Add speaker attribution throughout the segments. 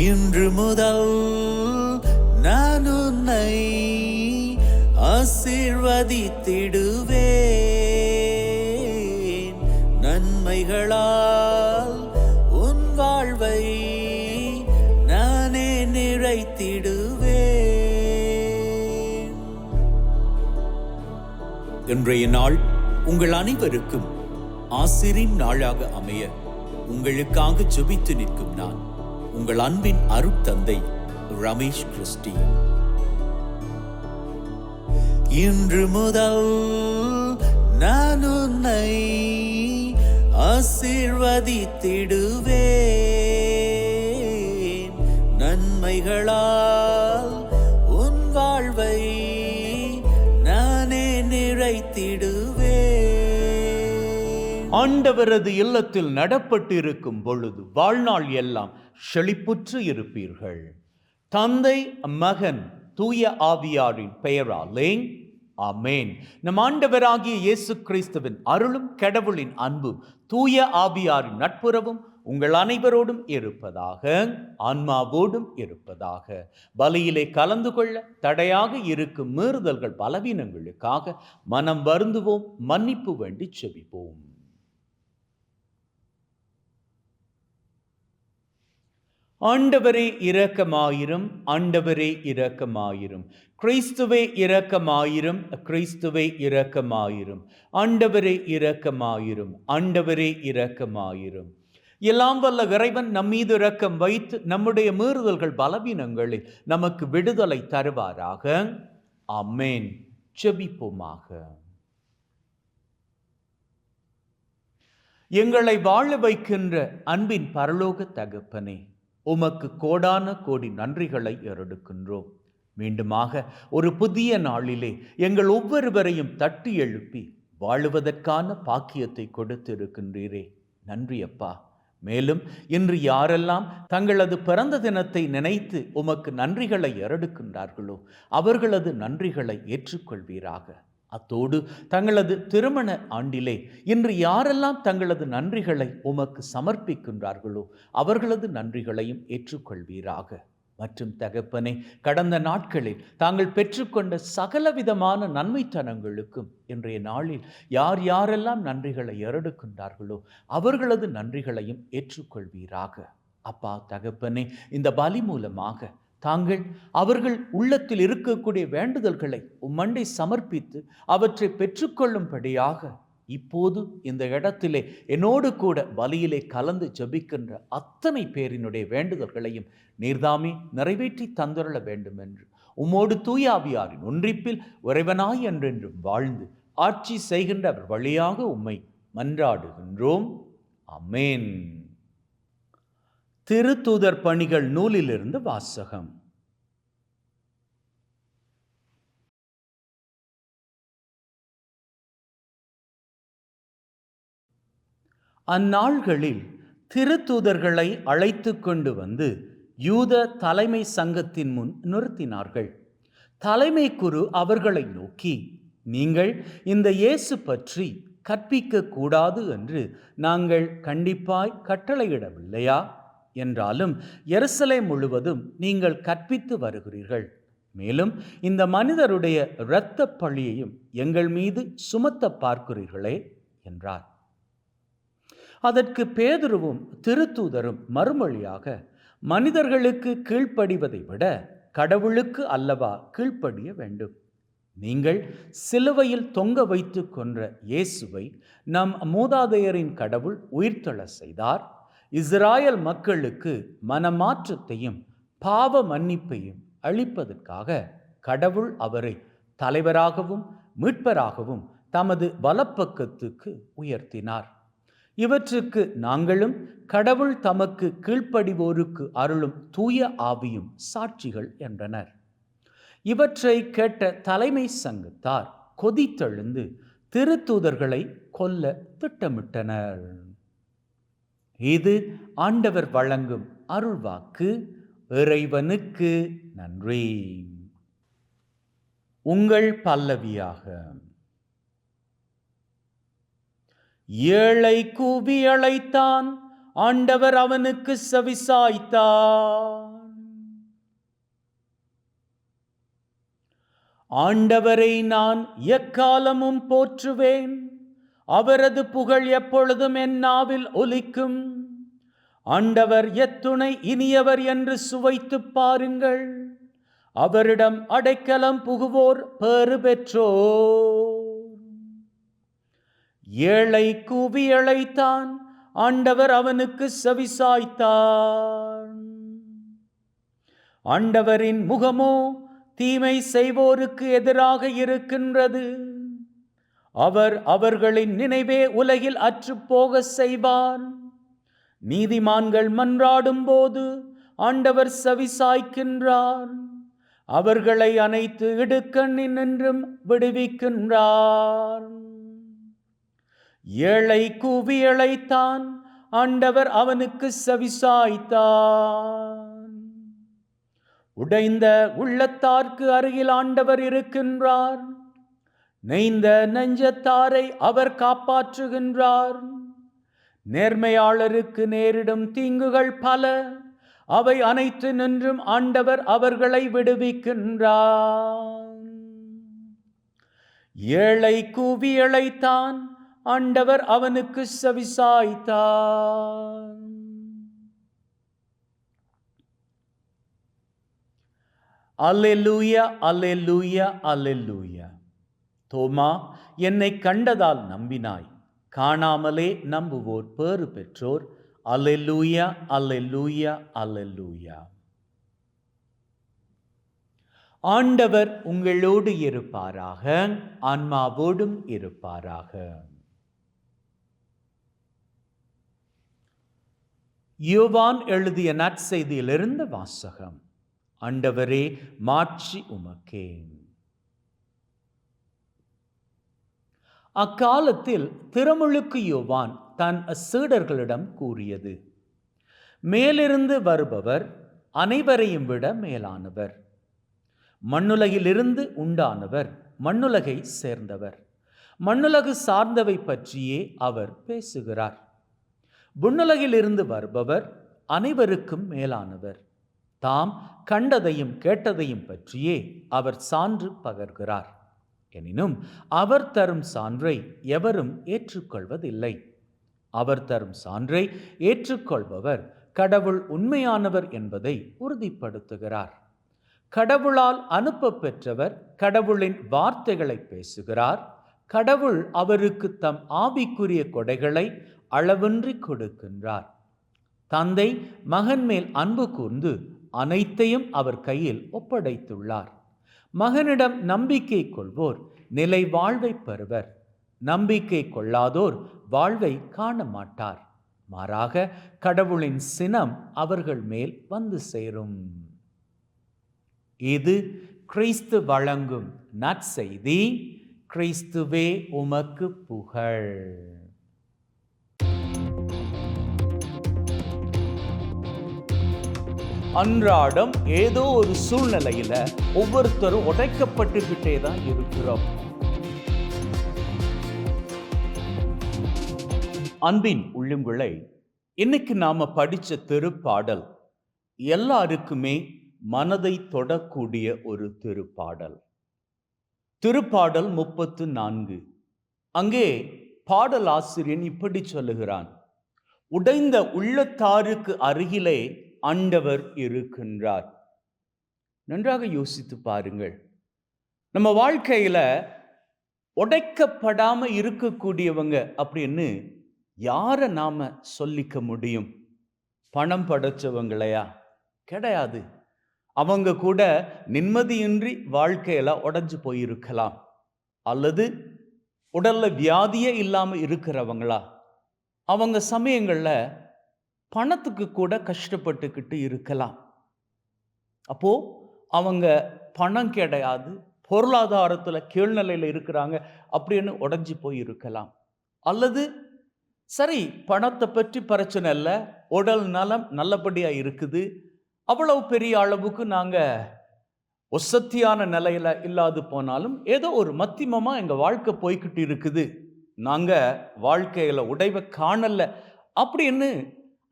Speaker 1: இன்று முதல் நான் உன்னை ஆசீர்வதித்திடுவேன். நன்மைகளால் உன் வாழ்வை நானே நிறைத்திடுவேன். இன்றைய நாள் உங்கள் அனைவருக்கும் ஆசிரின் நாளாக அமைய உங்களுக்காக ஜெபித்து நிற்கும் நான் உங்கள் அன்பின் அருட்தந்தை ரமேஷ் கிறிஸ்டி. இன்று முதல் நான் உன்னை ஆசீர்வதித்திடுவேன். நன்மைகளால் உன் வாழ்வை நானே நிறைத்திடுவேன்.
Speaker 2: ஆண்டவரது இல்லத்தில் நடப்பட்டிருக்கும் பொழுது வாழ்நாள் எல்லாம் செழிப்புற்று இருப்பீர்கள். தந்தை, மகன், தூய ஆவியாரின் பெயராலே ஆமென். நம் ஆண்டவராகிய இயேசு கிறிஸ்துவின் அருளும் கடவுளின் அன்பும் தூய ஆவியாரின் நட்புறவும் உங்கள் அனைவரோடும் இருப்பதாக, ஆன்மாவோடும் இருப்பதாக. பலியிலே கலந்து கொள்ள தடையாக இருக்கும் மீறுதல்கள் பலவீனங்களுக்காக மனம் வருந்துவோம், மன்னிப்பு வேண்டி செபிப்போம். ஆண்டவரே இரக்கமாயிரும், ஆண்டவரே இரக்கமாயிரும். கிறிஸ்துவே இரக்கமாயிரும், கிறிஸ்துவே இரக்கமாயிரும். ஆண்டவரே இரக்கமாயிரும், ஆண்டவரே இரக்கமாயிரும். எல்லாம் வல்ல இறைவன் நம்மீது இரக்கம் வைத்து நம்முடைய மீறுதல்கள் பலவீனங்களில் நமக்கு விடுதலை தருவாராக. ஆமென். ஜெபிப்போமாக. எங்களை வாழ வைக்கின்ற அன்பின் பரலோக தகப்பனே, உமக்கு கோடான கோடி நன்றிகளை ஏறெடுக்கின்றோம். மீண்டுமாக ஒரு புதிய நாளிலே எங்கள் ஒவ்வொருவரையும் தட்டி எழுப்பி வாழுவதற்கான பாக்கியத்தை கொடுத்திருக்கின்றீரே, நன்றி அப்பா. மேலும் இன்று யாரெல்லாம் தங்களது பிறந்த தினத்தை நினைத்து உமக்கு நன்றிகளை ஏறெடுக்கின்றார்களோ அவர்களது நன்றிகளை ஏற்றுக்கொள்வீராக. அத்தோடு தங்களது திருமண ஆண்டிலே இன்று யாரெல்லாம் தங்களது நன்றிகளை உமக்கு சமர்ப்பிக்கின்றார்களோ அவர்களது நன்றிகளையும் ஏற்றுக்கொள்வீராக. மற்றும் தகப்பனே, கடந்த நாட்களில் தாங்கள் பெற்றுக்கொண்ட சகலவிதமான நன்மைத்தனங்களுக்கும் இன்றைய நாளில் யார் யாரெல்லாம் நன்றிகளை ஏறெடுக்கின்றார்களோ அவர்களது நன்றிகளையும் ஏற்றுக்கொள்வீராக. அப்பா தகப்பனே, இந்த பலி மூலமாக தாங்கள் அவர்கள் உள்ளத்தில் இருக்கக்கூடிய வேண்டுதல்களை உம்மண்டை சமர்ப்பித்து அவற்றை பெற்றுக்கொள்ளும்படியாக இப்போது இந்த இடத்திலே என்னோடு கூட பலியிலே கலந்து ஜெபிக்கின்ற அத்தனை பேரினுடைய வேண்டுதல்களையும் நீர்தாமே நிறைவேற்றி தந்துள்ள வேண்டும் என்று உம்மோடு தூய ஆவியாரின் ஒன்றிப்பில் இறைவனாய் என்றென்றும் வாழ்ந்து ஆட்சி செய்கின்ற அவர் வழியாக உம்மை மன்றாடுகின்றோம். ஆமென். திருத்தூதர் பணிகள் நூலிலிருந்து வாசகம். அந்நாள்களில் திருத்தூதர்களை அழைத்து கொண்டு வந்து யூத தலைமை சங்கத்தின் முன் நிறுத்தினார்கள். தலைமை குரு அவர்களை நோக்கி, நீங்கள் இந்த இயேசு பற்றி கற்பிக்க கூடாது என்று நாங்கள் கண்டிப்பாய் கட்டளையிடவில்லையா? என்றாலும் எருசலேம் முழுவதும் நீங்கள் கற்பித்து வருகிறீர்கள். மேலும் இந்த மனிதருடைய இரத்த பழியையும் எங்கள் மீது சுமத்த பார்க்கிறீர்களே என்றார். அதற்கு பேதுருவும் திருத்தூதரும் மறுமொழியாக, மனிதர்களுக்கு கீழ்ப்படிவதை விட கடவுளுக்கு அல்லவா கீழ்ப்படிய வேண்டும். நீங்கள் சிலுவையில் தொங்க வைத்து கொன்ற இயேசுவை நம் மூதாதையரின் கடவுள் உயிர்த்தெழ செய்தார். இஸ்ராயல் மக்களுக்கு மனமாற்றத்தையும் பாவ மன்னிப்பையும் அளிப்பதற்காக கடவுள் அவரை தலைவராகவும் மீட்பராகவும் தமது வலப்பக்கத்துக்கு உயர்த்தினார். இவற்றுக்கு நாங்களும் கடவுள் தமக்கு கீழ்ப்படிவோருக்கு அருளும் தூய ஆவியும் சாட்சிகள் என்றனர். இவற்றை கேட்ட தலைமை சங்கத்தார் கொதித்தெழுந்து திருத்தூதர்களை கொல்ல திட்டமிட்டனர். இது ஆண்டவர் வழங்கும் அருள்வாக்கு. இறைவனுக்கு நன்றி. உங்கள் பல்லவியாக. ஏழை கூவி அழைத்தான், ஆண்டவர் அவனுக்கு செவிசாய்த்தார். ஆண்டவரை நான் எக்காலமும் போற்றுவேன், அவரது புகழ் எப்பொழுதும் என் நாவில் ஒலிக்கும். ஆண்டவர் எத்துணை இனியவர் என்று சுவைத்துப் பாருங்கள், அவரிடம் அடைக்கலம் புகுவோர் பேறு பெற்றோர். ஏழை கூவி அழைத்தான், ஆண்டவர் அவனுக்கு செவிசாய்த்தார். ஆண்டவரின் முகமோ தீமை செய்வோருக்கு எதிராக இருக்கின்றது, அவர் அவர்களின் நினைவே உலகில் அற்றுப்போக செய்வார். நீதிமான்கள் மன்றாடும் போது ஆண்டவர் செவிசாய்க்கின்றார், அவர்களை அனைத்து இடுக்கண்ணினின்றும் விடுவிக்கின்றார். ஏழை கூவி அழைத்தான், ஆண்டவர் அவனுக்கு செவிசாய்த்தார். உடைந்த உள்ளத்தார்க்கு அருகில் ஆண்டவர் இருக்கின்றார், நெய்ந்த நெஞ்சத்தாரை அவர் காப்பாற்றுகின்றார். நேர்மையாளருக்கு நேரிடும் தீங்குகள் பல, அவை அனைத்து நின்றும் ஆண்டவர் அவர்களை விடுவிக்கின்றார். ஏழை கூவி அழைத்தான், ஆண்டவர் அவனுக்கு செவிசாய்த்தார். அல்லேலூயா, அல்லேலூயா, அல்லேலூயா. தோமா, என்னை கண்டதால் நம்பினாய், காணாமலே நம்புவோர் பேறு பெற்றோர். அல்லேலூயா, அல்லேலூயா, அல்லேலூயா. ஆண்டவர் உங்களோடு இருப்பாராக, ஆன்மாவோடும் இருப்பாராக. யோவான் எழுதிய நற்செய்தியிலிருந்து வாசகம். ஆண்டவரே, மாட்சி உமக்கே. அக்காலத்தில் திருமுழுக்கு யோவான் தன் சீடர்களிடம் கூறியது, மேலிருந்து வருபவர் அனைவரையும் விட மேலானவர். மண்ணுலகிலிருந்து உண்டானவர், மண்ணுலகை சேர்ந்தவர். மண்ணுலகு சார்ந்தவை பற்றியே அவர் பேசுகிறார். விண்ணுலகிலிருந்து வருபவர் அனைவருக்கும் மேலானவர். தாம் கண்டதையும் கேட்டதையும் பற்றியே அவர் சான்று பகர்கிறார். எனினும் அவர் தரும் சான்றை எவரும் ஏற்றுக்கொள்வதில்லை. அவர் தரும் சான்றை ஏற்றுக்கொள்பவர் கடவுள் உண்மையானவர் என்பதை உறுதிப்படுத்துகிறார். கடவுளால் அனுப்ப பெற்றவர் கடவுளின் வார்த்தைகளை பேசுகிறார். கடவுள் அவருக்கு தம் ஆவிக்குரிய கொடைகளை அளவின்றி கொடுக்கின்றார். தந்தை மகன் மேல் அன்பு கூர்ந்து அனைத்தையும் அவர் கையில் ஒப்படைத்துள்ளார். மகனிடம் நம்பிக்கை கொள்வோர் நிலை வாழ்வை பெறுவர். நம்பிக்கை கொள்ளாதோர் வாழ்வை காண மாட்டார். மாறாக கடவுளின் சினம் அவர்கள் மேல் வந்து சேரும். இது கிறிஸ்து வழங்கும் நற்செய்தி. கிறிஸ்துவே உமக்கு புகழ். அன்றாடம் ஏதோ ஒரு சூழ்நிலையில ஒவ்வொருத்தரும் உடைக்கப்பட்டுக்கிட்டே தான் இருக்கிறோம். அன்பின் உள்ளங்களை, இன்னைக்கு நாம படிச்ச திருப்பாடல் எல்லாருக்குமே மனதை தொடக்கூடிய ஒரு திருப்பாடல். திருப்பாடல் 34. அங்கே பாடல் ஆசிரியன் இப்படி சொல்லுகிறான், உடைந்த உள்ளத்தாருக்கு அருகிலே ஆண்டவர் இருக்கின்றார். நன்றாக யோசித்து பாருங்கள். நம்ம வாழ்க்கையில உடைக்கப்படாம இருக்கக்கூடியவங்க அப்படின்னு யாரை நாம சொல்லிக்க முடியும்? பணம் படைச்சவங்களையா? கிடையாது. அவங்க கூட நிம்மதியின்றி வாழ்க்கையில உடைஞ்சு போயிருக்கலாம். அல்லது உடல்ல வியாதியே இல்லாம இருக்கிறவங்களா? அவங்க சமயங்கள்ல பணத்துக்கு கூட கஷ்டப்பட்டுக்கிட்டு இருக்கலாம். அப்போ அவங்க பணம் கிடையாது, பொருளாதாரத்துல கீழ்நிலையில இருக்கிறாங்க அப்படின்னு உடைஞ்சு போய் இருக்கலாம். அல்லது சரி, பணத்தை பற்றி பிரச்சனை இல்லை, உடல் நலம் நல்லபடியா இருக்குது, அவ்வளவு பெரிய அளவுக்கு நாங்க ஒசத்தியான நிலையில இல்லாது போனாலும் ஏதோ ஒரு மத்தியமமா எங்க வாழ்க்கை போய்கிட்டு இருக்குது, நாங்க வாழ்க்கையில உடைவை காணல அப்படின்னு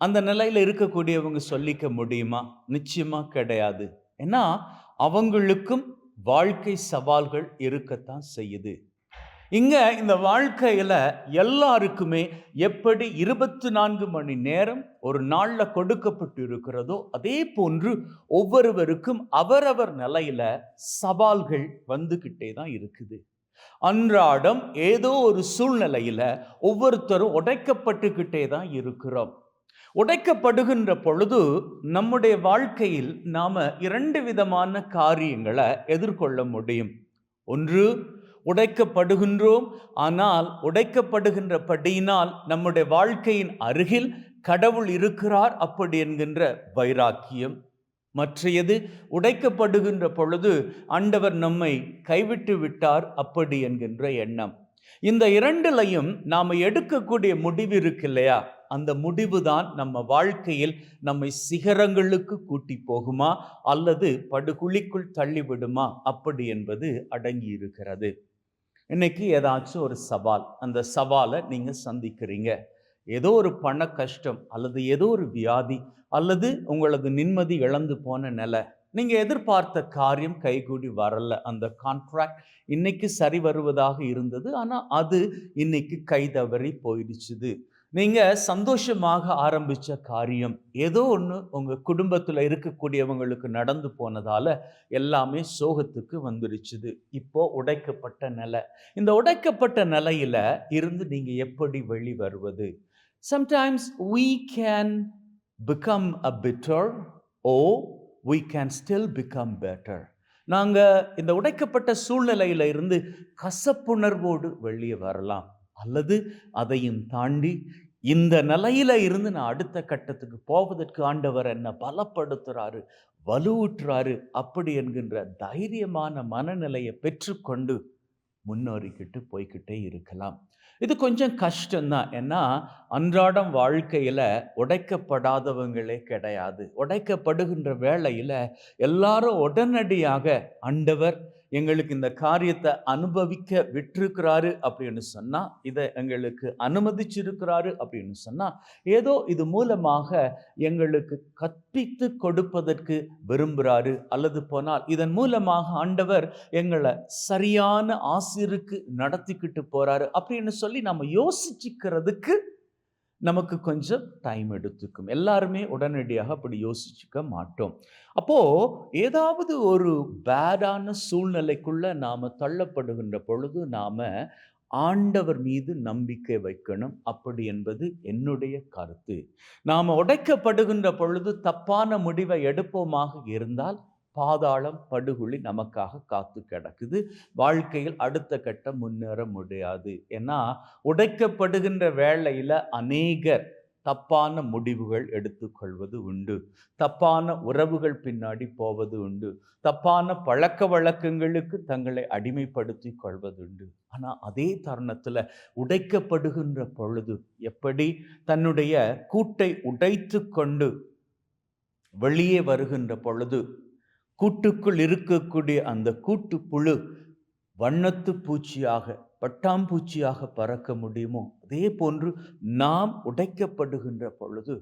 Speaker 2: அந்த நிலையில இருக்கக்கூடியவங்க சொல்லிக்க முடியுமா? நிச்சயமா கிடையாது. ஏன்னா அவங்களுக்கும் வாழ்க்கை சவால்கள் இருக்கத்தான் செய்யுது. இங்க இந்த வாழ்க்கையில எல்லாருக்குமே எப்படி 24 மணி நேரம் ஒரு நாள்ல கொடுக்கப்பட்டு இருக்கிறதோ அதே போன்று ஒவ்வொருவருக்கும் அவரவர் நிலையில சவால்கள் வந்துகிட்டே தான் இருக்குது. அன்றாடம் ஏதோ ஒரு சூழ்நிலையில ஒவ்வொருத்தரும் உடைக்கப்பட்டுக்கிட்டே தான் இருக்கிறோம். உடைக்கப்படுகின்ற பொழுது நம்முடைய வாழ்க்கையில் நாம 2 விதமான காரியங்களை எதிர்கொள்ள முடியும். ஒன்று, உடைக்கப்படுகின்றோம், ஆனால் உடைக்கப்படுகின்றபடியினால் நம்முடைய வாழ்க்கையின் அருகில் கடவுள் இருக்கிறார் அப்படி என்கின்ற வைராக்கியம். மற்றையது, உடைக்கப்படுகின்ற பொழுது ஆண்டவர் நம்மை கைவிட்டு விட்டார் அப்படி என்கின்ற எண்ணம். இந்த இரண்டிலையும் நாம எடுக்கக்கூடிய முடிவு இருக்கு இல்லையா, அந்த முடிவு தான் நம்ம வாழ்க்கையில் நம்மை சிகரங்களுக்கு கூட்டி போகுமா அல்லது படுகுழிக்குள் தள்ளிவிடுமா அப்படி என்பது அடங்கி இருக்கிறது. இன்னைக்கு ஏதாச்சும் ஒரு சவால், அந்த சவாலை நீங்க சந்திக்கிறீங்க. ஏதோ ஒரு பண கஷ்டம் அல்லது ஏதோ ஒரு வியாதி அல்லது உங்களது நிம்மதி இழந்து போன நிலை, நீங்க எதிர்பார்த்த காரியம் கைகூடி வரல. அந்த கான்ட்ராக்ட் இன்னைக்கு சரி வருவதாக இருந்தது, ஆனா அது இன்னைக்கு கைதவறி போயிடுச்சுது. நீங்க சந்தோஷமாக ஆரம்பிச்ச காரியம் ஏதோ ஒன்று உங்க குடும்பத்தில் இருக்கக்கூடியவங்களுக்கு நடந்து போனதால எல்லாமே சோகத்துக்கு வந்துடுச்சுது. இப்போ உடைக்கப்பட்ட நிலை. இந்த உடைக்கப்பட்ட நிலையில இருந்து நீங்க எப்படி வெளி வருவது? Sometimes we can become a bitter or we can still become better. நாங்க இந்த உடைக்கப்பட்ட சூழ்நிலையில இருந்து கசப்புணர்வோடு வெளியே வரலாம், அல்லது அதையும் தாண்டி இந்த நிலையில இருந்து நான் அடுத்த கட்டத்துக்கு போவதற்கு ஆண்டவர் என்ன பலப்படுத்துறாரு, வலுவூட்டுறாரு அப்படி என்கின்ற தைரியமான மனநிலையை பெற்றுக்கொண்டு முன்னேறிக்கிட்டு போய்கிட்டே இருக்கலாம். இது கொஞ்சம் கஷ்டம்தான். ஏன்னா அன்றாடம் வாழ்க்கையில உடைக்கப்படாதவங்களே கிடையாது. உடைக்கப்படுகின்ற வேளையில எல்லாரும் உடனடியாக ஆண்டவர் எங்களுக்கு இந்த காரியத்தை அனுபவிக்க விட்டிருக்கிறாரு அப்படின்னு சொன்னா, இதை எங்களுக்கு அனுமதிச்சிருக்கிறாரு அப்படின்னு சொன்னா, ஏதோ இது மூலமாக எங்களுக்கு கற்பித்து கொடுப்பதற்கு விரும்புகிறாரு, அல்லது போனால் இதன் மூலமாக ஆண்டவர் எங்களை சரியான ஆசிருக்கு நடத்திக்கிட்டு போறாரு அப்படின்னு சொல்லி நம்ம யோசிச்சுக்கிறதுக்கு நமக்கு கொஞ்சம் டைம் எடுத்துக்கும். எல்லாருமே உடனடியாக அப்படி யோசிச்சுக்க மாட்டோம். அப்போ ஏதாவது ஒரு பேடான சூழ்நிலைக்குள்ள நாம தள்ளப்படுகின்ற பொழுது நாம ஆண்டவர் மீது நம்பிக்கை வைக்கணும் அப்படி என்பது என்னுடைய கருத்து. நாம உடைக்கப்படுகின்ற பொழுது தப்பான முடிவை எடுப்போமாக இருந்தால் பாதாளம் படுகுழி நமக்காக காத்து கிடக்குது. வாழ்க்கையில் அடுத்த கட்டம் முன்னேற முடியாது. ஏன்னா உடைக்கப்படுகின்ற வேளையில அநேகர் தப்பான முடிவுகள் எடுத்துக்கொள்வது உண்டு, தப்பான உறவுகள் பின்னாடி போவது உண்டு, தப்பான பழக்க வழக்கங்களுக்கு தங்களை அடிமைப்படுத்தி கொள்வது உண்டு. ஆனா அதே தருணத்துல உடைக்கப்படுகின்ற பொழுது எப்படி தன்னுடைய கூட்டை உடைத்து கொண்டு வெளியே வருகின்ற பொழுது கூட்டுக்குள் இருக்கக்கூடிய அந்த கூட்டுப்புழு வண்ணத்து பூச்சியாக, பட்டாம்பூச்சியாக பறக்க முடியுமோ, அதே போன்று நாம் உடைக்கப்படுகின்ற பொழுது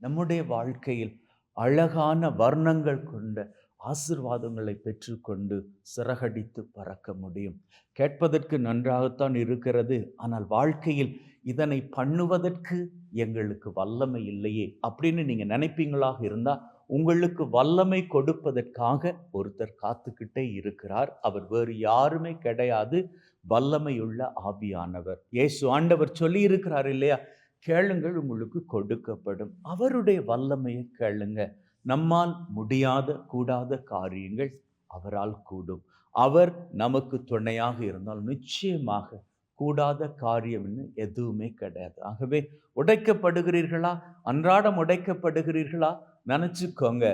Speaker 2: நம்முடைய வாழ்க்கையில் அழகான வர்ணங்கள் கொண்ட ஆசீர்வாதங்களை பெற்றுக்கொண்டு சிறகடித்து பறக்க முடியும். கேட்பதற்கு நன்றாகத்தான் இருக்கிறது, ஆனால் வாழ்க்கையில் இதனை பண்ணுவதற்கு எங்களுக்கு வல்லமை இல்லையே அப்படின்னு நீங்க நினைப்பீங்களாக இருந்தா, உங்களுக்கு வல்லமை கொடுப்பதற்காக ஒருத்தர் காத்துக்கிட்டே இருக்கிறார். அவர் வேறு யாருமே கிடையாது, வல்லமையுள்ள ஆவியானவர். இயேசு ஆண்டவர் சொல்லி இருக்கிறார் இல்லையா, கேளுங்கள் உங்களுக்கு கொடுக்கப்படும். அவருடைய வல்லமையை கேளுங்க. நம்மால் முடியாத கூடாத காரியங்கள் அவரால் கூடும். அவர் நமக்கு துணையாக இருந்தால் நிச்சயமாக கூடாத காரியம்னு எதுவுமே கிடையாது. ஆகவே உடைக்கப்படுகிறீர்களா, அன்றாடம் உடைக்கப்படுகிறீர்களா, நினைச்சுக்கோங்க,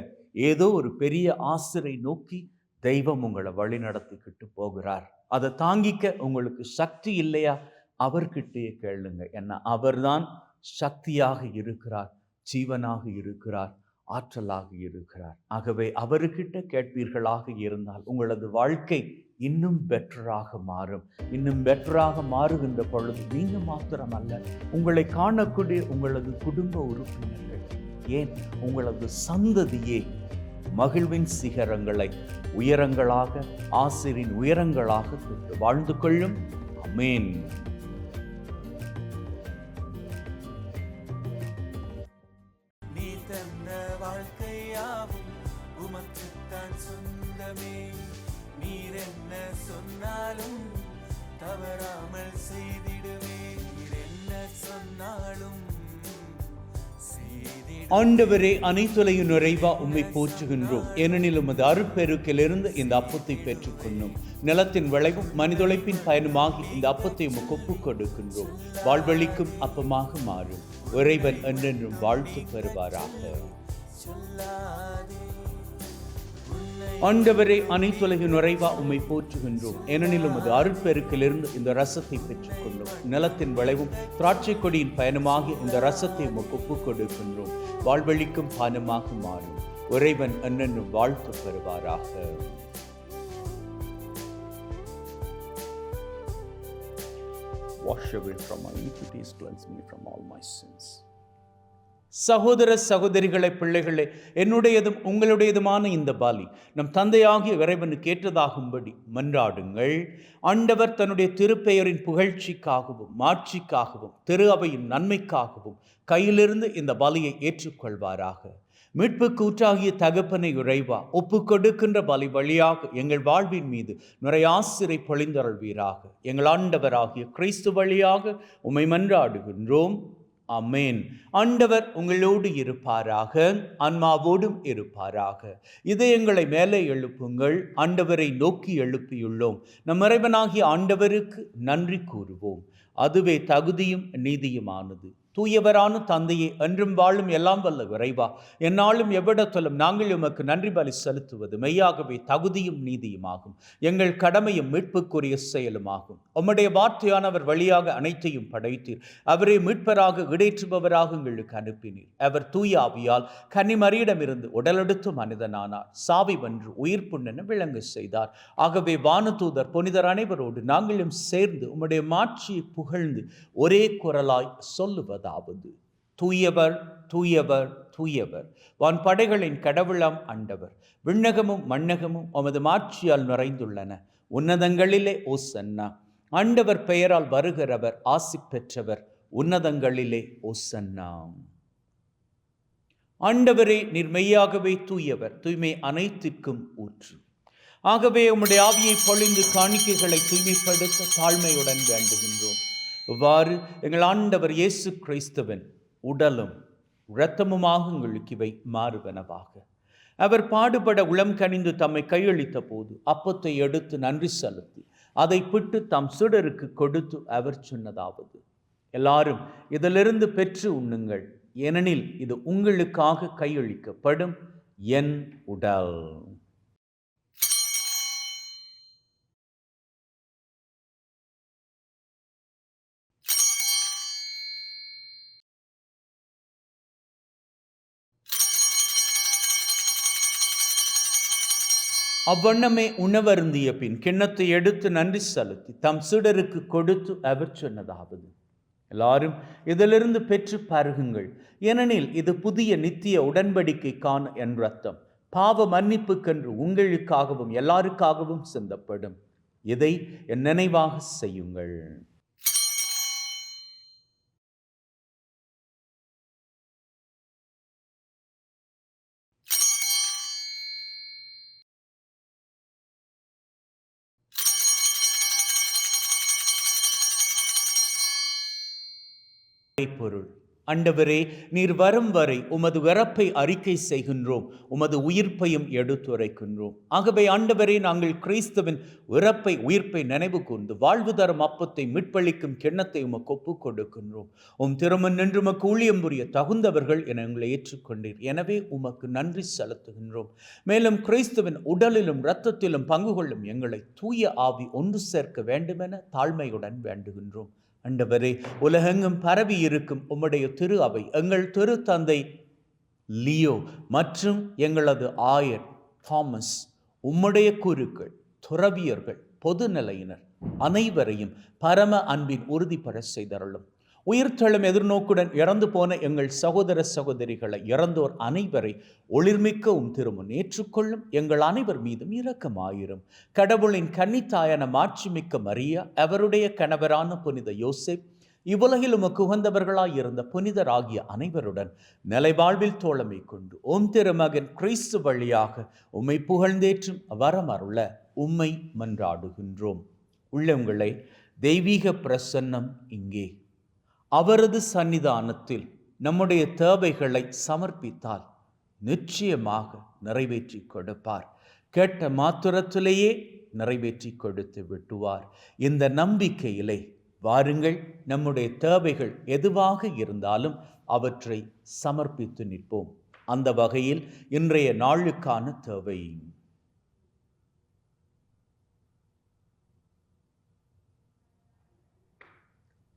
Speaker 2: ஏதோ ஒரு பெரிய ஆசிரை நோக்கி தெய்வம் உங்களை வழி நடத்திக்கிட்டு போகிறார். அதை தாங்கிக்க உங்களுக்கு சக்தி இல்லையா, அவர்கிட்டயே கேளுங்க. ஏன்னா அவர்தான் சக்தியாக இருக்கிறார், ஜீவனாக இருக்கிறார், ஆற்றலாக இருக்கிறார். ஆகவே அவர்கிட்ட கேட்பீர்களாக இருந்தால் உங்களது வாழ்க்கை இன்னும் பெட்டராக மாறும். இன்னும் பெட்டராக மாறுகின்ற பொழுது நீங்க மாத்திரமல்ல, உங்களை காணக்கூடிய உங்களது குடும்ப உறுப்பினர்கள், ஏன் உங்களது சந்ததியே மகிழ்வின் சிகரங்களை உயரங்களாக, ஆசிரின் உயரங்களாக தொட்டு வாழ்ந்து கொள்ளும். ஆமென்.
Speaker 1: நீ தந்த வாழ்க்கையாவும் உமக்குத்தான் சொந்தமே. நீர் என்ன சொன்னாலும் தவறாமல் செய்திடுவேன். நீர் என்ன சொன்னாலும்
Speaker 2: ஆண்டவரே, அனைத்துலகின் நிறைவா உம்மை போற்றுகின்றோம். ஏனெனில் உமது அருட்பெருக்கிலிருந்து இந்த அப்பத்தை பெற்றுக்கொள்ளும். நிலத்தின் விளைவும் மனிதொழைப்பின் பயனுமாகி இந்த அப்பத்தை உமக்கு ஒப்புக் கொடுக்கின்றோம். வாழ்வழிக்கும் அப்பமாக மாறும். இறைவன் என்றென்றும் வாழ்த்து பெறுவாராக. ஆண்டவரே, அனைத்துலகின் நிறைவா உம்மை போற்றுகின்றோம். ஏனெனில் உமது அருட்பெருக்கிலிருந்து இந்த ரசத்தை பெற்றுக்கொள்ளும். நிலத்தின் விளைவும் திராட்சை கொடியின் பயணமாகி இந்த ரசத்தை உமக்கு ஒப்புக் கொடுக்கின்றோம். வாழ்வழிக்கும் பானமாக மாறும். இறைவன் என்றென்றும் வாழ்த்து பெறுவாராக. Wash away from my iniquities, cleanse me from all my sins. சகோதர சகோதரிகளை, பிள்ளைகளே, என்னுடையதும் உங்களுடையதுமான இந்த பலி நம் தந்தையாகிய இறைவனுக்கு ஏற்றதாகும்படி மன்றாடுங்கள். ஆண்டவர் தன்னுடைய திருப்பெயரின் புகழ்ச்சிக்காகவும் மாட்சிக்காகவும் திரு அவையின் நன்மைக்காகவும் கையிலிருந்து இந்த பலியை ஏற்றுக்கொள்வாராக. மீட்பு கூற்றாகிய தகப்பனை இறைவா, ஒப்பு கொடுக்கின்ற பலி வழியாக எங்கள் வாழ்வின் மீது நிறையாசிரை பொழிந்தருள்வீராக. எங்கள் ஆண்டவராகிய கிறிஸ்து வழியாக உம்மை மன்றாடுகின்றோம். ஆமென். ஆண்டவர் உங்களோடு இருப்பாராக, ஆன்மாவோடும் இருப்பாராக. இதயங்களை மேலே எழுப்புங்கள். ஆண்டவரை நோக்கி எழுப்பியுள்ளோம். நம் இறைவனாகிய ஆண்டவருக்கு நன்றி கூறுவோம். அதுவே தகுதியும் நீதியுமானது. தூயவரான தந்தையே, என்றும் வாழும் எல்லாம் வல்ல இறைவா, என்னாலும் எவ்விடத்திலும் நாங்கள் உமக்கு நன்றி பலி செலுத்துவது மெய்யாகவே தகுதியும் நீதியுமாகும். எங்கள் கடமையும் மீட்புக்குரிய செயலுமாகும். உம்முடைய வார்த்தையானவர் வழியாக அனைத்தையும் படைத்தீர். அவரை மீட்பராக இடேற்றுபவராக எங்களுக்கு அனுப்பினீர். அவர் தூய ஆவியால் கன்னிமரியிடமிருந்து உடலெடுத்து மனிதனானார். சாவை வென்று உயிர்ப்புண்ணென விளங்க செய்தார். ஆகவே வானதூதர் புனிதர் அனைவரோடு நாங்களும் சேர்ந்து உம்முடைய மாட்சியை புகழ்ந்து ஒரே குரலாய் சொல்லுவது, தூயவர் தூயவர் தூயவர், வான் படைகளின் கடவுளாம் ஆண்டவர். விண்ணகமும் மண்ணகமும் உமது மாட்சியால் நிறைந்துள்ளன. உன்னதங்களிலே ஓசன்னா. ஆண்டவர் பெயரால் வருகிறவர் ஆசி பெற்றவர். உன்னதங்களிலே ஓசன்னா. ஆண்டவரே, நீர் மெய்யாகவே தூயவர், தூய்மை அனைத்திற்கும் ஊற்று. ஆகவே உம்முடைய ஆவியை பொழிந்து காணிக்கைகளை தூய்மைப்படுத்த தாழ்மையுடன் வேண்டுகின்றோம். இவ்வாறு எங்கள் ஆண்டவர் இயேசு கிறிஸ்துவின் உடலும் இரத்தமுமாக உங்களுக்கு இவை மாறுவனவாக. அவர் பாடுபட உளம் கனிந்து தம்மை கையளித்த போது அப்பத்தை எடுத்து நன்றி செலுத்தி அதை பிட்டு தம் சீடருக்கு கொடுத்து அவர் சொன்னதாவது, எல்லாரும் இதிலிருந்து பெற்று உண்ணுங்கள், ஏனெனில் இது உங்களுக்காக கையளிக்கப்படும் என் உடல். அவ்வண்ணமே உணவருந்திய பின் கிண்ணத்தை எடுத்து நன்றி செலுத்தி தம் சீடருக்கு கொடுத்து அவர் சொன்னதாவது, எல்லாரும் இதிலிருந்து பெற்று பருகுங்கள், ஏனெனில் இது புதிய நித்திய உடன்படிக்கைக்கான என் இரத்தம், பாவ மன்னிப்புக்கென்று உங்களுக்காகவும் எல்லாருக்காகவும் சிந்தப்படும். இதை என் நினைவாக செய்யுங்கள். பொருள். ஆண்டவரே, நீர் வரும் வரை உமது இறப்பை அறிக்கை செய்கின்றோம், உமது உயிர்ப்பையும் எடுத்துரைக்கின்றோம். ஆகவே ஆண்டவரே, நாங்கள் கிறிஸ்துவின் இறப்பை உயிர்ப்பை நினைவு கூர்ந்து வாழ்வு தரும் அப்பத்தை மீட்பளிக்கும் கிண்ணத்தை உமக்கு ஒப்புக் கொடுக்கின்றோம். உம் திருமண் நின்று உமக்கு ஊழியம் புரிய தகுந்தவர்கள் என எங்களை ஏற்றுக்கொண்டீர். எனவே உமக்கு நன்றி செலுத்துகின்றோம். மேலும் கிறிஸ்துவின் உடலிலும் இரத்தத்திலும் பங்கு கொள்ளும் எங்களை தூய ஆவி ஒன்று சேர்க்க வேண்டுமென தாழ்மையுடன் வேண்டுகின்றோம். ஆண்டவரே, உலகெங்கும் பரவி இருக்கும் உம்முடைய திரு அவை, எங்கள் திரு தந்தை லியோ மற்றும் எங்களது ஆயர் தாமஸ், உம்முடைய குருக்கள், துறவியர்கள், பொதுநிலையினர் அனைவரையும் பரம அன்பின் உறுதிப்பட செய்தருளும். உயிர்த்தெழும் எதிர்நோக்குடன் இறந்து போன எங்கள் சகோதர சகோதரிகளை, இறந்தோர் அனைவரை ஒளிர்மிக்க திருமுன் ஏற்றுக்கொள்ளும். எங்கள் அனைவர் மீதும் இரக்கமாயிரும். கடவுளின் கன்னித்தாயான மாட்சிமிக்க மரியா, அவருடைய கணவரான புனித யோசேப், இவ்வுலகில் உமக்கு உகந்தவர்களாய் இருந்த புனிதராகிய அனைவருடன் நிலைவாழ்வில் தோழமை கொண்டு திருமகன் கிறிஸ்து வழியாக உம்மை புகழ்ந்தேற்றும் வரமருள உம்மை மன்றாடுகின்றோம். உள்ளங்களை தெய்வீக பிரசன்னம் இங்கே. அவரது சன்னிதானத்தில் நம்முடைய தேவைகளை சமர்ப்பித்தால் நிச்சயமாக நிறைவேற்றி கொடுப்பார். கேட்ட மாத்திரத்திலேயே நிறைவேற்றி கொடுத்து விட்டுவார். இந்த நம்பிக்கையிலே வாருங்கள், நம்முடைய தேவைகள் எதுவாக இருந்தாலும் அவற்றை சமர்ப்பித்து நிற்போம். அந்த வகையில் இன்றைய நாளுக்கான தேவை,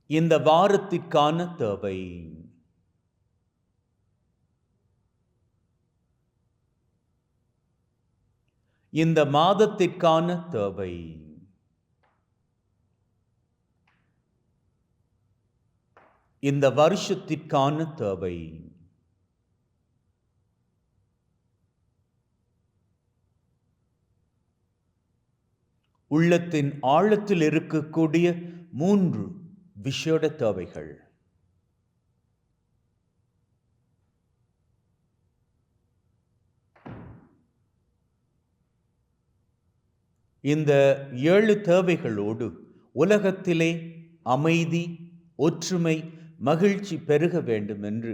Speaker 2: இந்த வாரத்திற்கான தேவை, இந்த மாதத்திற்கான தேவை, இந்த வருஷத்திற்கான தேவை, உள்ளத்தின் ஆழத்தில் இருக்கக்கூடிய 3 விசேட தேவைகள். இந்த 7 தேவைகளோடு உலகத்திலே அமைதி, ஒற்றுமை, மகிழ்ச்சி பெருக வேண்டும் என்று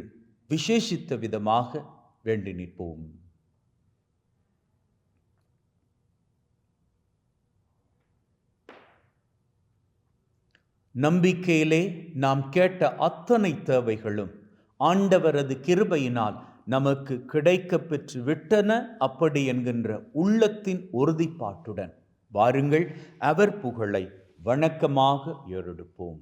Speaker 2: விசேஷித்த விதமாக வேண்டி நிற்போம். நம்பிக்கையிலே நாம் கேட்ட அத்தனை தேவைகளும் ஆண்டவரது கிருபையினால் நமக்கு கிடைக்க பெற்று விட்டன. அப்படி என்கின்ற உள்ளத்தின் உறுதிப்பாட்டுடன் வாருங்கள், அவர் புகழை வணக்கமாக ஏறெடுப்போம்.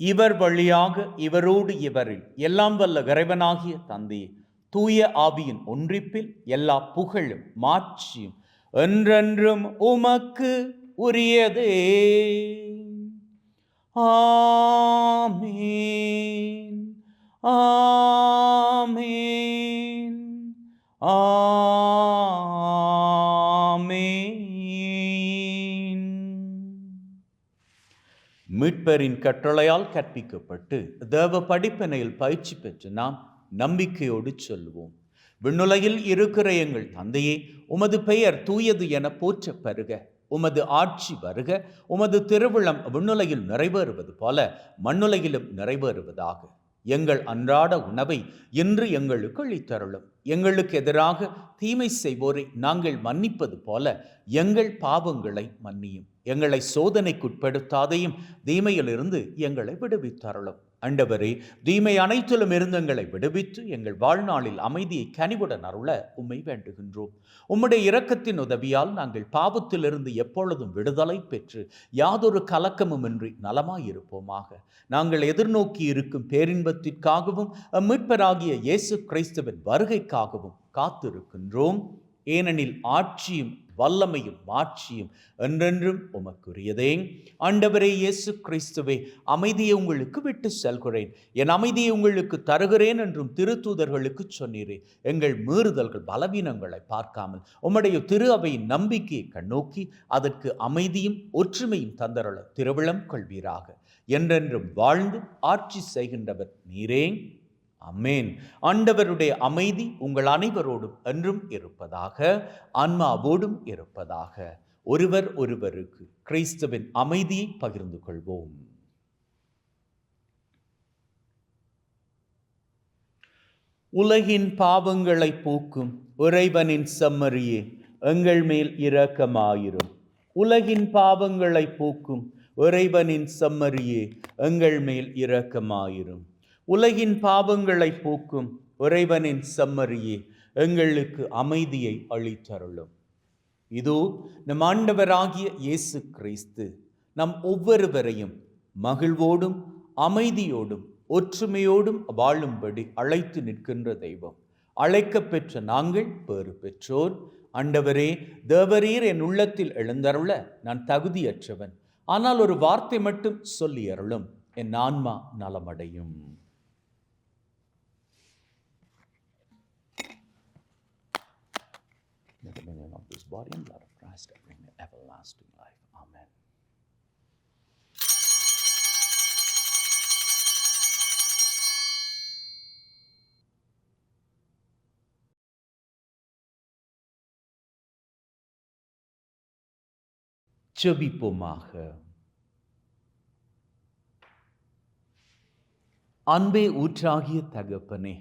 Speaker 2: இவர் வழியாக, இவரோடு, இவரில் எல்லாம் வல்ல இறைவனாகிய தந்தையே, தூய ஆவியின் ஒன்றிப்பில் எல்லா புகழும் மாட்சியும் என்றென்றும் உமக்கு உரியதே. ஆமீன், ஆமீன், ஆமீன். மீட்பரின் கட்டளையால் கற்பிக்கப்பட்டு தேவ படிப்பினையில் பயிற்சி பெற்று நாம் நம்பிக்கையோடு சொல்லுவோம். விண்ணுலகில் இருக்கிற எங்கள் தந்தையே, உமது பெயர் தூயது என போற்ற பெறுக. உமது ஆட்சி வருக. உமது திருவுளம் விண்ணுலகில் நிறைவேறுவது போல மண்ணுலகிலும் நிறைவேறுவதாக. எங்கள் அன்றாட உணவை இன்று எங்களுக்கு அளித்தருளும். எங்களுக்கு எதிராக தீமை செய்வோரை நாங்கள் மன்னிப்பது போல எங்கள் பாவங்களை மன்னியும். எங்களை சோதனைக்குட்படுத்தாதையும் தீமையிலிருந்து எங்களை விடுவித்தருளும். ஆண்டவரே, தீமை அனைத்திலும் இருந்து எங்களை விடுவித்து எங்கள் வாழ்நாளில் அமைதியை கனிவுடன் அருள உம்மை வேண்டுகின்றோம். உம்முடைய இரக்கத்தின் உதவியால் நாங்கள் பாவத்திலிருந்து எப்பொழுதும் விடுதலை பெற்று யாதொரு கலக்கமுமின்றி நலமாயிருப்போமாக. நாங்கள் எதிர்நோக்கி இருக்கும் பேரின்பத்திற்காகவும் மீட்பராகிய இயேசு கிறிஸ்துவின் வருகைக்காகவும் காத்திருக்கின்றோம். ஏனெனில் ஆட்சியும் வல்லமையும் மாட்சியும் என்றென்றும் உமக்குரியதே. ஆண்டவரே இயேசு கிறிஸ்துவே, அமைதியை உங்களுக்கு விட்டு செல்கிறேன், என் அமைதியை உங்களுக்கு தருகிறேன் என்றும் திருத்தூதர்களுக்கு சொன்னீரே. எங்கள் மீறுதல்கள் பலவீனங்களை பார்க்காமல் உம்முடைய திரு அவையின் நம்பிக்கையை கண்ணோக்கி அதற்கு அமைதியும் ஒற்றுமையும் தந்தருள திருவிழம் கொள்வீராக. என்றென்றும் வாழ்ந்து ஆட்சி செய்கின்றவர் நீரே. அமேன். ஆண்டவருடைய அமைதி உங்கள் அனைவரோடும் என்றும் இருப்பதாக, ஆன்மாவோடும் இருப்பதாக. ஒருவர் ஒருவருக்கு கிறிஸ்துவின் அமைதியை பகிர்ந்து கொள்வோம். உலகின் பாவங்களை போக்கும் இறைவனின் செம்மறியே, எங்கள் மேல் இரக்கமாயிரும். உலகின் பாவங்களை போக்கும் இறைவனின் செம்மறியே, எங்கள் மேல் இரக்கமாயிரும். உலகின் பாவங்களை போக்கும் இறைவனின் செம்மறியே, எங்களுக்கு அமைதியை அளித்தருளும். இதோ நம் ஆண்டவராகிய இயேசு கிறிஸ்து நம் ஒவ்வொருவரையும் மகிழ்வோடும் அமைதியோடும் ஒற்றுமையோடும் வாழும்படி அழைத்து நிற்கின்ற தெய்வம். அழைக்கப் பெற்ற நாங்கள் பேறு பெற்றோர். ஆண்டவரே, தேவரீர் என் உள்ளத்தில் எழுந்தருள நான் தகுதியற்றவன். ஆனால் ஒரு வார்த்தை மட்டும் சொல்லி அருளும், என் ஆன்மா நலமடையும். The dominion of this body and blood of Christ bring everlasting life. Amen. ஜெபிப்போமாக. அன்பே ஊற்றாகிய தகப்பனே,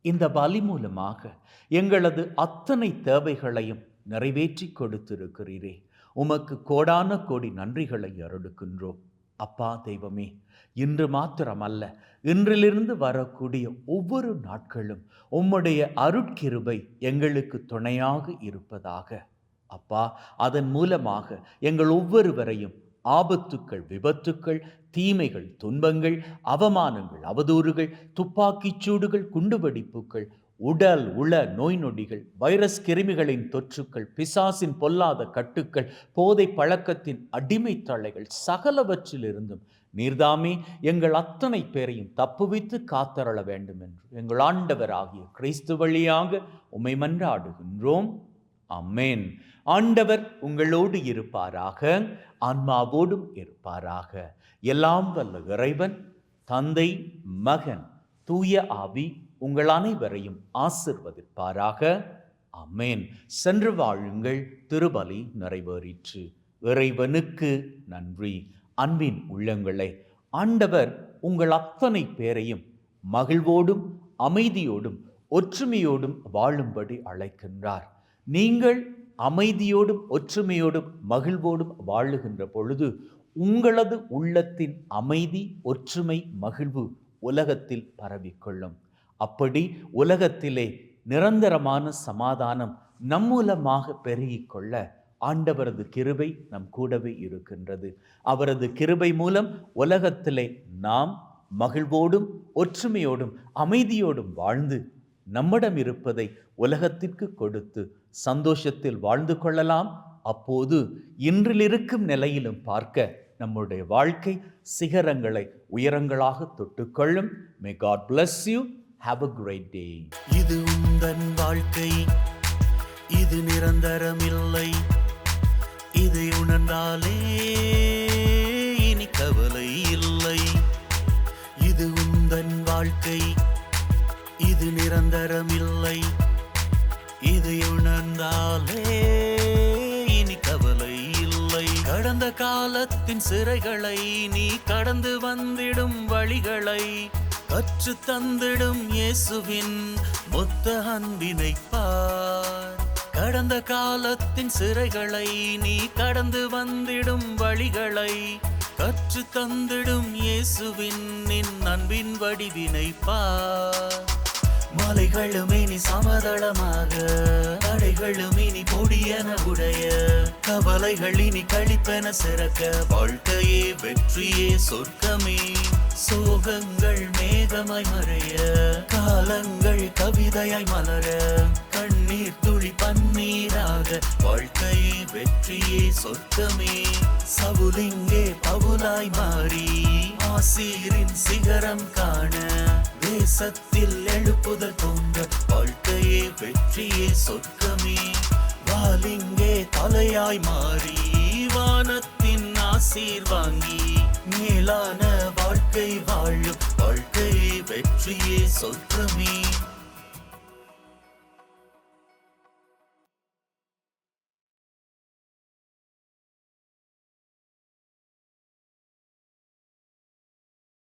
Speaker 2: இந்த பலி மூலமாக எங்களது அத்தனை தேவைகளையும் நிறைவேற்றி கொடுத்திருக்கிறீரே. உமக்கு கோடான கோடி நன்றிகளை அருளுகின்றோம். அப்பா தெய்வமே, இன்று மாத்திரமல்ல, இன்றிலிருந்து வரக்கூடிய ஒவ்வொரு நாட்களும் உம்முடைய அருட்கிருபை எங்களுக்கு துணையாக இருப்பதாக. அப்பா, அதன் மூலமாக எங்கள் ஒவ்வொருவரையும் ஆபத்துக்கள், விபத்துக்கள், தீமைகள், துன்பங்கள், அவமானங்கள், அவதூறுகள், துப்பாக்கிச் சூடுகள், குண்டுவெடிப்புகள், உடல் உள நோய் நொடிகள், வைரஸ் கிருமிகளின் தொற்றுக்கள், பிசாசின் பொல்லாத கட்டுக்கள், போதை பழக்கத்தின் அடிமை தளைகள், சகலவற்றிலிருந்தும் நீர்தாமே எங்கள் அத்தனை பேரையும் தப்புவித்து காத்தருள வேண்டும் என்று எங்கள் ஆண்டவராகிய கிறிஸ்து வழியாக உம்மை மன்றாடுகின்றோம். ஆமென். ஆண்டவர் உங்களோடு இருப்பாராக, ஆன்மாவோடும் இருப்பாராக. எல்லாம் வல்ல இறைவன் தந்தை, மகன், தூய ஆவி உங்கள் அனைவரையும் ஆசிர்வதிப்பாராக. ஆமென். சென்று வாழுங்கள். திருபலி நிறைவேறிற்று. இறைவனுக்கு நன்றி. அன்பின் உள்ளங்களே, ஆண்டவர் உங்கள் அத்தனை பேரையும் மகிழ்வோடும் அமைதியோடும் ஒற்றுமையோடும் வாழும்படி அழைக்கின்றார். நீங்கள் அமைதியோடும் ஒற்றுமையோடும் மகிழ்வோடும் வாழுகின்ற பொழுது உங்களது உள்ளத்தின் அமைதி, ஒற்றுமை, மகிழ்வு உலகத்தில் பரவிக்கொள்ளும். அப்படி உலகத்திலே நிரந்தரமான சமாதானம் நம் மூலமாக பெருகிக்கொள்ள ஆண்டவரது கிருபை நம் கூடவே இருக்கின்றது. அவரது கிருபை மூலம் உலகத்திலே நாம் மகிழ்வோடும் ஒற்றுமையோடும் அமைதியோடும் வாழ்ந்து நம்மிடம் இருப்பதை உலகத்திற்கு கொடுத்து சந்தோஷத்தில் வாழ்ந்து கொள்ளலாம். அப்போது இன்றில் இருக்கும் நிலையிலும் பார்க்க நம்முடைய வாழ்க்கை சிகரங்களை உயரங்களாக தொட்டுக்கொள்ளும். May God bless you. Have a great day.
Speaker 1: இது உந்தன் வாழ்க்கை, இது நிரந்தரமில்லை. இதை உணர்ந்தாலே இனி கவலை இல்லை. இது உந்தன் வாழ்க்கை, இது நிரந்தரமில்லை. இதை உணர்ந்தாலே இனி கவலை இல்லை. கடந்த காலத்தின் சிறைகளை நீ கடந்து வந்திடும் வழிகளை கற்று தந்திடும் இயேசுவின் மொத்த அன்பினை பார். கடந்த காலத்தின் சிறைகளை நீ கடந்து வந்திடும் வழிகளை கற்று தந்திடும் இயேசுவின் அன்பின் வடிவினை பார். மலைகளும் இனி சமதளமாக, தடைகளும் இனி பொடியென உடைய, கவலைகள் இனி கழிப்பென சிறக்க, வாழ்க்கையே வெற்றியே சொர்க்கமே. சோகங்கள் மேகமாய் மறைய, காலங்கள் கவிதையாய் மலர, கண்ணீர் துளி பன்னீராக, வாழ்க்கையே வெற்றியே சொர்க்கமே. சவுலிங்கே பவுலாய் மாறி ஆசீரின் சிகரம் காண, தேசத்தில் எழுப்புதல் தோன்ற, வாழ்க்கையே வெற்றியே சொர்க்கமே. வாலிங்கே தலையாய் மாறி வானத்தின் ஆசீர் வாங்கி, மேலான வாழ்க்கை வாழும், வாழ்க்கையே வெற்றியே சொர்க்கமே.